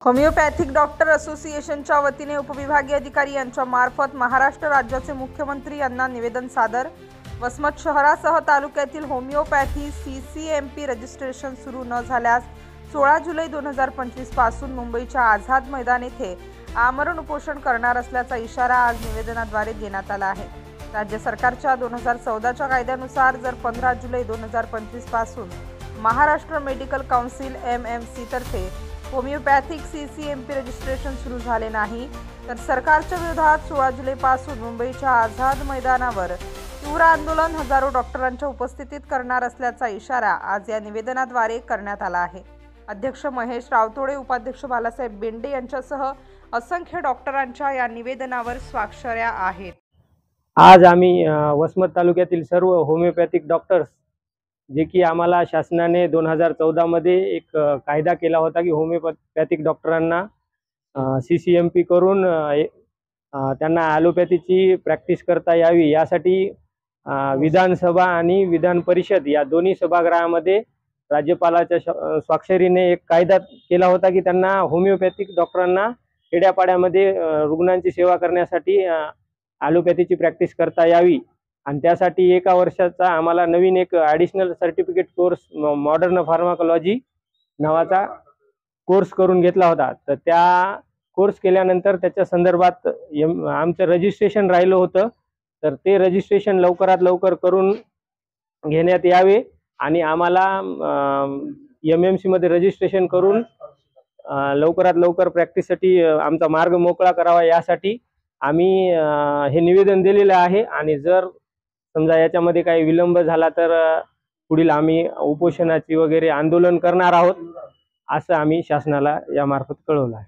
Homeopathic doctor असोसिएशनच्या वतीने उपविभागीय अधिकारी यांच्या मार्फत महाराष्ट्र राज्याचे मुख्यमंत्री यांना निवेदन सादर। वसमत शहरासह तालुक्यातील होमिओपॅथी CCMP रजिस्ट्रेशन सुरू न झाल्यास 16 जुलै 2025 पासून मुंबईच्या आझाद मैदान येथे आमरण उपोषण करणार असल्याचा इशारा आज निवेदनाद्वारे देण्यात आला आहे। राज्य सरकारच्या 2014च्या कायद्यानुसार जर 15 जुलै 2025 पासून महाराष्ट्र मेडिकल काउन्सिल MMC तर्फे होमिओपॅथिक CCMP रजिस्ट्रेशन सुरू झाले नाही तर सरकारच्या विरोधात 16 जुलै पासून मुंबईच्या आझाद मैदानावर तीव्र आंदोलन हजारो डॉक्टरांच्या उपस्थितीत करणार असल्याचा इशारा आज या निवेदनाद्वारे करण्यात आला आहे। अध्यक्ष महेश रावतोडे, उपाध्यक्ष बालासाहेब बेंडे यांच्यासह असंख्य डॉक्टरांच्या या निवेदनावर स्वाक्षऱ्या आहेत। आज आम्ही वसमत तालुक्यातील सर्व होमिओपॅथिक डॉक्टर्स जे की आम्हाला शासनाने 2014 मध्ये एक कायदा केला होता की होमिओपॅथिक डॉक्टरांना CCMP करून त्यांना ॲलोपॅथीची प्रॅक्टिस करता यावी यासाठी विधानसभा आणि विधान परिषद या दोन्ही सभागृहामध्ये राज्यपालाच्या स्वाक्षरीने एक कायदा केला होता की त्यांना होमिओपॅथिक डॉक्टरांना खेड्यापाड्यामध्ये रुग्णांची सेवा करण्यासाठी ॲलोपॅथीची प्रॅक्टिस करता यावी आणि त्यासाठी एका वर्षाचा आम्हाला नवीन एक additional certificate course modern pharmacology नावाचा कोर्स करून घेतला होता। तर त्या कोर्स केल्यानंतर त्याच्या संदर्भात आमचं रजिस्ट्रेशन राहिलं होतं, तर ते रजिस्ट्रेशन लवकरात लवकर करून घेण्यात यावे आणि आम्हाला MMC मध्ये रजिस्ट्रेशन करून लवकरात लवकर प्रॅक्टिससाठी आमचा मार्ग मोकळा करावा यासाठी आम्ही हे निवेदन दिलेलं आहे। आणि जर समजा याच्यामध्ये काही विलंब झाला तर पुढील आम्ही उपोषणाची वगैरे आंदोलन करणार आहोत असं आम्ही शासनाला यामार्फत कळवलं आहे।